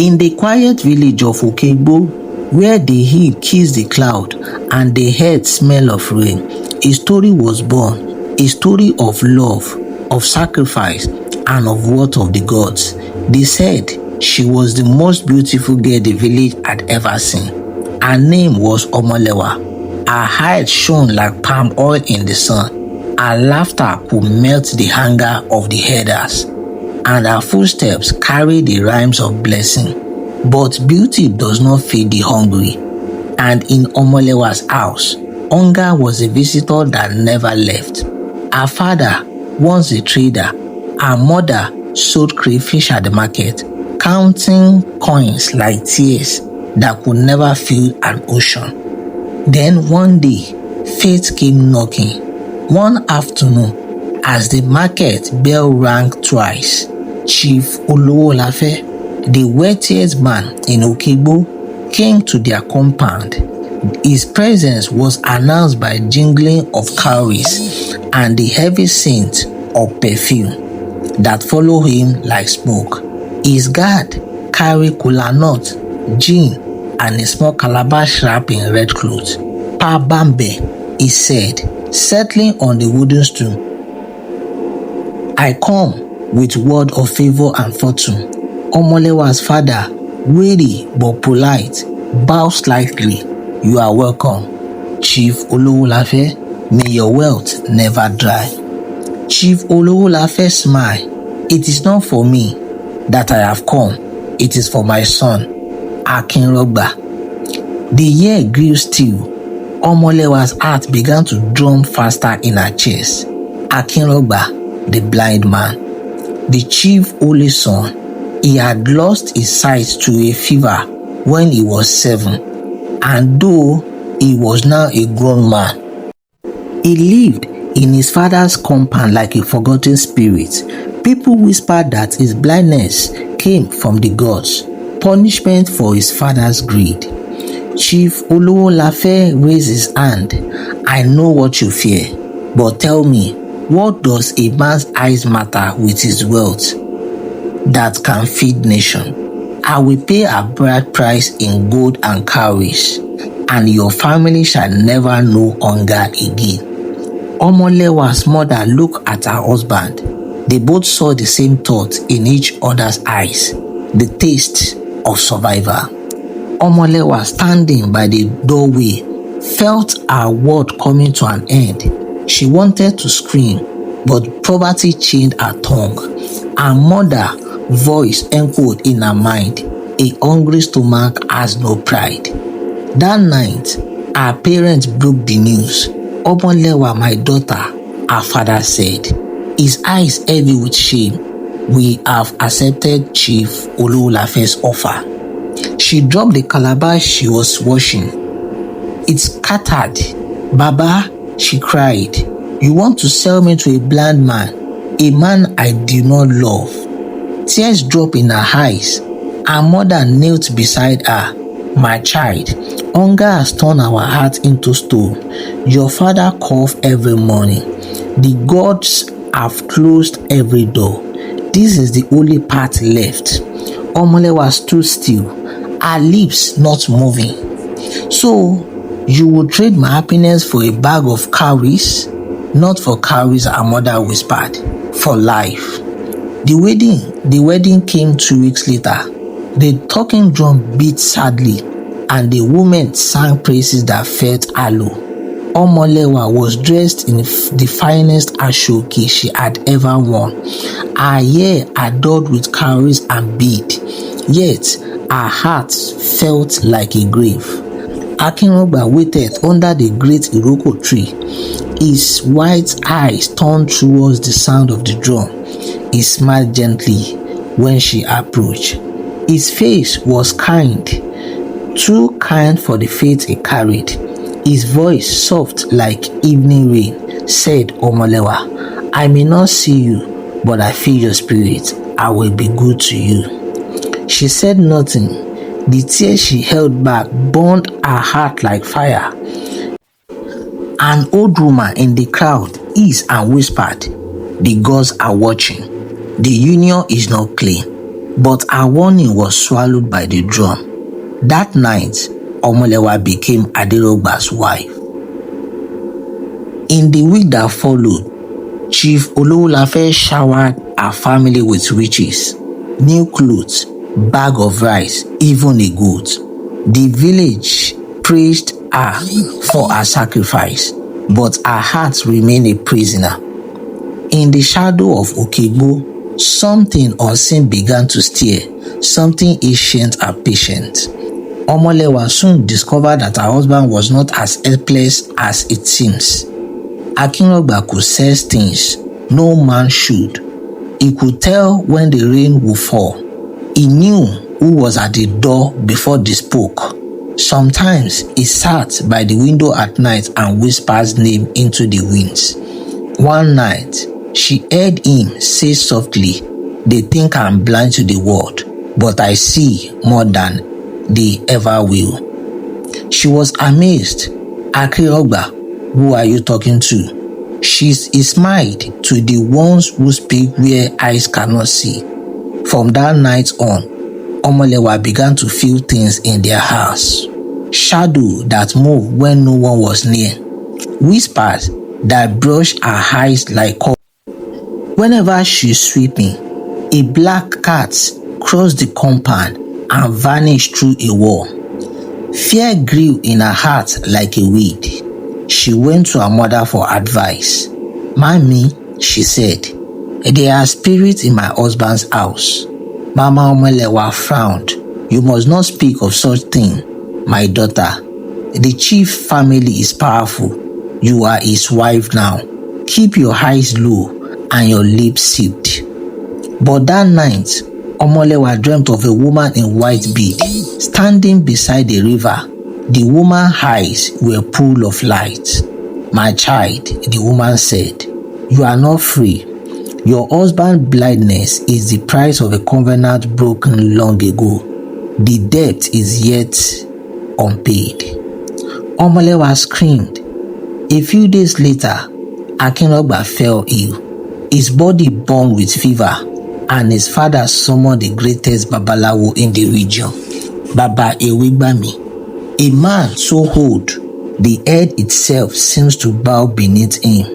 In the quiet village of Oke-Igbo, where the heat kissed the cloud and the earth smell of rain, a story was born, a story of love, of sacrifice, and of worth of the gods. They said she was the most beautiful girl the village had ever seen. Her name was Omolewa. Her eyes shone like palm oil in the sun. Her laughter could melt the anger of the herders, and her footsteps carried the rhymes of blessing. But beauty does not feed the hungry, and in Omolewa's house, hunger was a visitor that never left. Her father, once a trader, her mother sold crayfish at the market, counting coins like tears that could never fill an ocean. Then one day, fate came knocking. One afternoon, as the market bell rang twice, Chief Olowolafe, the wealthiest man in Oke-Igbo, came to their compound. His presence was announced by jingling of cowries and the heavy scent of perfume that followed him like smoke. His guard carried kola nut, gin, and a small calabash wrapped in red cloth. Pa Bambe, he said, settling on the wooden stool. I come with word of favor and fortune. Omolewa's father, wary but polite, bowed slightly. You are welcome. Chief Olowolafe, may your wealth never dry. Chief Olowolafe smiled. It is not for me that I have come. It is for my son, Akinrogba. The year grew still. Omolewa's heart began to drum faster in her chest. Akinrogba, the blind man, the chief only son, he had lost his sight to a fever when he was 7, and though he was now a grown man, he lived in his father's compound like a forgotten spirit. People whispered that his blindness came from the gods, punishment for his father's greed. Chief Olowolafe raised his hand. I know what you fear, but tell me, what does a man's eyes matter with his wealth that can feed nation? I will pay a bride price in gold and cowries, and your family shall never know hunger again. Omolewa's mother looked at her husband. They both saw the same thought in each other's eyes, the taste of survival. Omolewa, standing by the doorway, felt her world coming to an end. She wanted to scream, but poverty chained her tongue. Her mother's voice echoed in her mind. A hungry stomach has no pride. That night, her parents broke the news. Omolewa, my daughter, her father said, his eyes heavy with shame. We have accepted Chief Olowolafe's offer. She dropped the calabash she was washing. It scattered. Baba, she cried, you want to sell me to a blind man, a man I do not love. Tears dropped in her eyes. Her mother knelt beside her. My child, hunger has turned our heart into stone. Your father coughs every morning. The gods have closed every door. This is the only path left. Omolewa stood still, her lips not moving. So, you would trade my happiness for a bag of cowries? Not for cowries, her mother whispered. For life. The wedding came 2 weeks later. The talking drum beat sadly, and the women sang praises that felt hollow. Omolewa was dressed in the finest ashoke she had ever worn. Her hair adorned with cowries and beads, yet her heart felt like a grave. Akinrogba waited under the great Iroko tree. His white eyes turned towards the sound of the drum. He smiled gently when she approached. His face was kind, too kind for the fate he carried. His voice, soft like evening rain, said, Omolewa, I may not see you, but I feel your spirit. I will be good to you. She said nothing. The tears she held back burned her heart like fire. An old woman in the crowd hissed and whispered, the gods are watching. The union is not clean. but her warning was swallowed by the drum. That night, Omolewa became Akinrogba's wife. In the week that followed, Chief Olowolafe showered her family with riches, new clothes, bag of rice, even a goat. The village praised her for her sacrifice, but her heart remained a prisoner. In the shadow of Oke-Igbo, something unseen began to stir, something ancient and patient. Omolewa soon discovered that her husband was not as helpless as it seems. Akinrogba could sense things no man should. He could tell when the rain would fall. He knew who was at the door before they spoke. Sometimes he sat by the window at night and whispered his name into the winds. One night, she heard him say softly, "They think I'm blind to the world, but I see more than they ever will." She was amazed. "Akinrogba, who are you talking to?" He smiled, "To the ones who speak where eyes cannot see." From that night on, Omolewa began to feel things in their house. Shadow that moved when no one was near. Whispers that brushed her eyes like cold. Whenever she's sweeping, a black cat crossed the compound and vanished through a wall. Fear grew in her heart like a weed. She went to her mother for advice. "Mommy," she said, "there are spirits in my husband's house." Mama Omolewa frowned. "You must not speak of such thing, my daughter. The chief family is powerful. You are his wife now. Keep your eyes low and your lips sealed." But that night, Omolewa dreamt of a woman in white bead standing beside the river. The woman's eyes were full of light. "My child," the woman said, "you are not free. Your husband's blindness is the price of a covenant broken long ago. The debt is yet unpaid." Omolewa screamed. A few days later, Akinrogba fell ill. His body burned with fever, and his father summoned the greatest Babalawo in the region, Baba Ewegbami. A man so old, the earth itself seems to bow beneath him.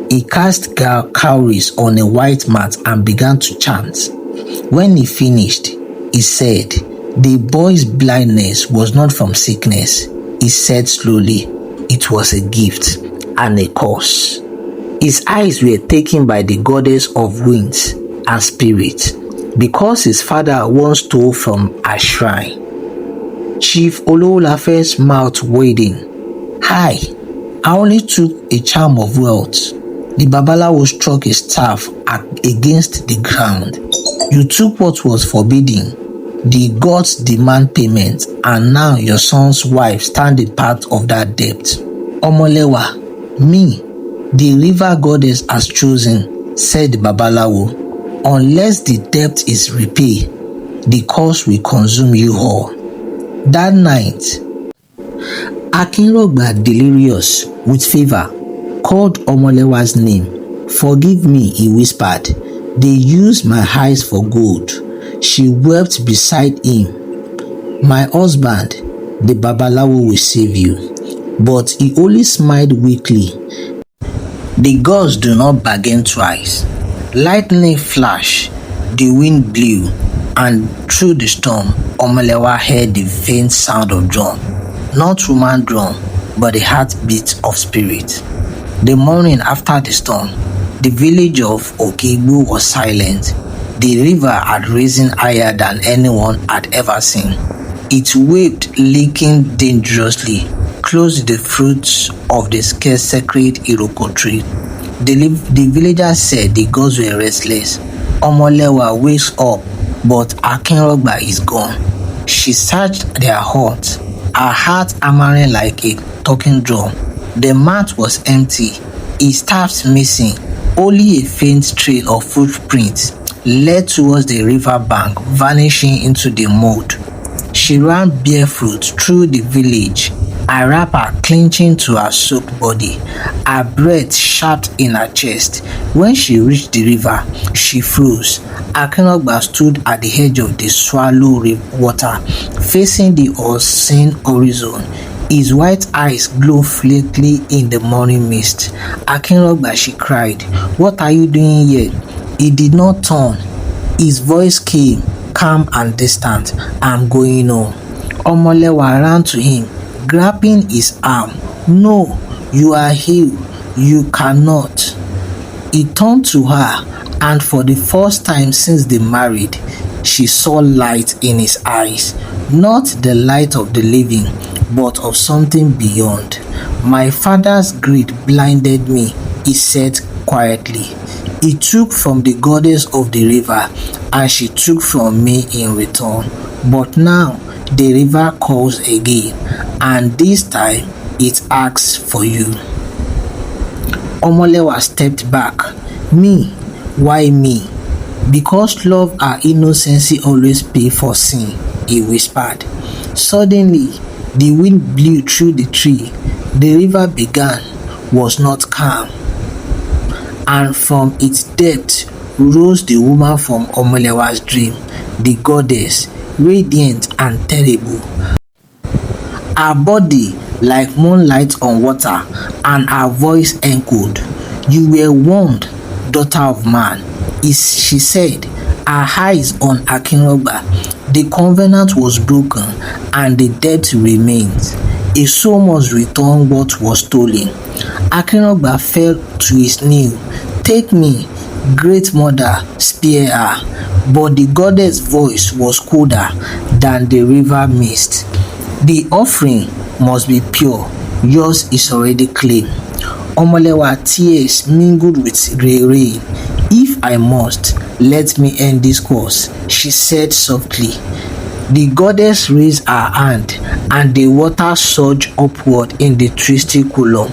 He cast cowries on a white mat and began to chant. When he finished, he said, "The boy's blindness was not from sickness." He said slowly, "It was a gift and a curse." His eyes were taken by the goddess of winds and spirits because his father once stole from a shrine. Chief Olowolafe's mouth waiting. "Hi, I only took a charm of wealth." The Babalawo struck a staff against the ground. "You took what was forbidden. The gods demand payment, and now your son's wife stands in part of that debt." "Omolewa, me, the river goddess has chosen," said the Babalawo. "Unless the debt is repaid, the curse will consume you all." That night, Akinrogba, delirious with fever, called Omolewa's name. "Forgive me," he whispered. "They used my eyes for gold." She wept beside him. "My husband, the Babalawo will save you." But he only smiled weakly. The gods do not bargain twice. Lightning flashed, the wind blew, and through the storm, Omolewa heard the faint sound of drum. Not human drum, but the heartbeat of spirit. The morning after the storm, the village of Oke-Igbo was silent. The river had risen higher than anyone had ever seen. It waved, leaking dangerously, close to the fruits of the scarce sacred Iroko tree. The villagers said the gods were restless. Omolewa wakes up, but Akinrogba is gone. She searched their hearts, her heart hammering like a talking drum. The mat was empty, his staffs missing. Only a faint trail of footprints led towards the river bank, vanishing into the mud. She ran barefoot through the village, her wrapper clenching to her soaked body, her breath sharp in her chest. When she reached the river, she froze. Akinrogba stood at the edge of the swallow water, facing the unseen horizon. His white eyes glowed fleetingly in the morning mist. "Akinrogba," she cried, "what are you doing here?" He did not turn. His voice came, calm and distant. "I'm going home." Omolewa ran to him, grabbing his arm. "No, you are healed. You cannot." He turned to her, and for the first time since they married, she saw light in his eyes. Not the light of the living, but of something beyond. "My father's greed blinded me," he said quietly. "He took from the goddess of the river, and she took from me in return. But now the river calls again, and this time it asks for you." Omolewa stepped back. "Me? Why me?" "Because love and innocency always pay for sin," he whispered. Suddenly, the wind blew through the tree. The river began, was not calm, and from its depth rose the woman from Omolewa's dream, the goddess, radiant and terrible. Her body like moonlight on water, and her voice echoed. "You were warned, daughter of man," she said, her eyes on Akinrogba. "The covenant was broken, and the debt remains. A soul must return what was stolen." Akinrogba fell to his knee. "Take me, great mother, spare her." But the goddess' voice was colder than the river mist. "The offering must be pure. Yours is already clean." Omolewa tears mingled with rain. "If I must, let me end this course," she said softly. The goddess raised her hand, and the water surged upward in the twisty column.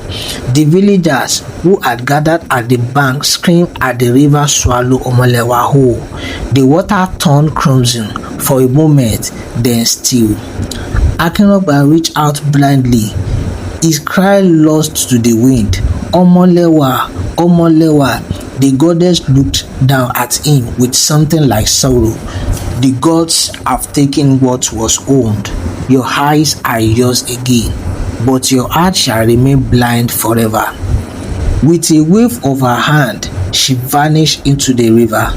The villagers who had gathered at the bank screamed at the river swallow Omolewa whole. The water turned crimson for a moment, then still. Akinrogba reached out blindly, his cry lost to the wind. "Omolewa, Omolewa." The goddess looked down at him with something like sorrow. "The gods have taken what was owned. Your eyes are yours again, but your heart shall remain blind forever." With a wave of her hand, she vanished into the river.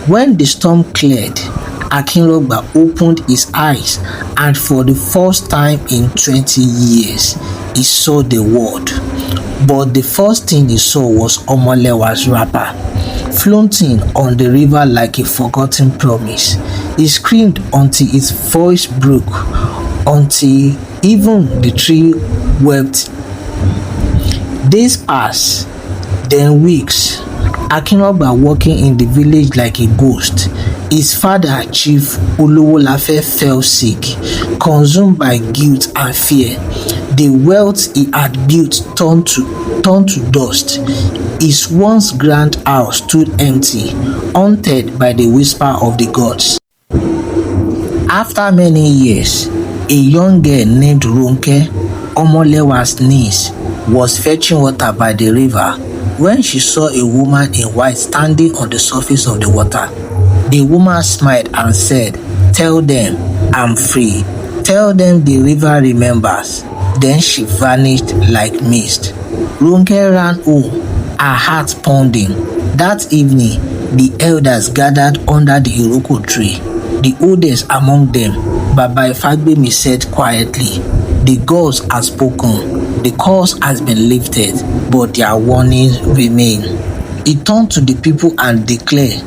When the storm cleared, Akinrogba opened his eyes, and for the first time in 20 years, he saw the world. But the first thing he saw was Omolewa's wrapper, floating on the river like a forgotten promise. He screamed until his voice broke, until even the tree wept. Days passed, then weeks. Akinrogba walking in the village like a ghost. His father, Chief Olowolafe, fell sick, consumed by guilt and fear. The wealth he had built turned to dust. His once grand house stood empty, haunted by the whisper of the gods. After many years, a young girl named Ronke, Omolewa's niece, was fetching water by the river when she saw a woman in white standing on the surface of the water. The woman smiled and said, "Tell them I'm free. Tell them the river remembers." Then she vanished like mist. Ronke ran home, her heart pounding. That evening, the elders gathered under the Iroko tree. The oldest among them, Baba Ifagbemi, said quietly, "The gods have spoken. The curse has been lifted, but their warnings remain." He turned to the people and declared,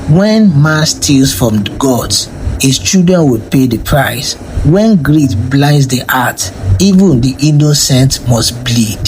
"When man steals from the gods, his children will pay the price. When greed blinds the heart, even the innocent must bleed."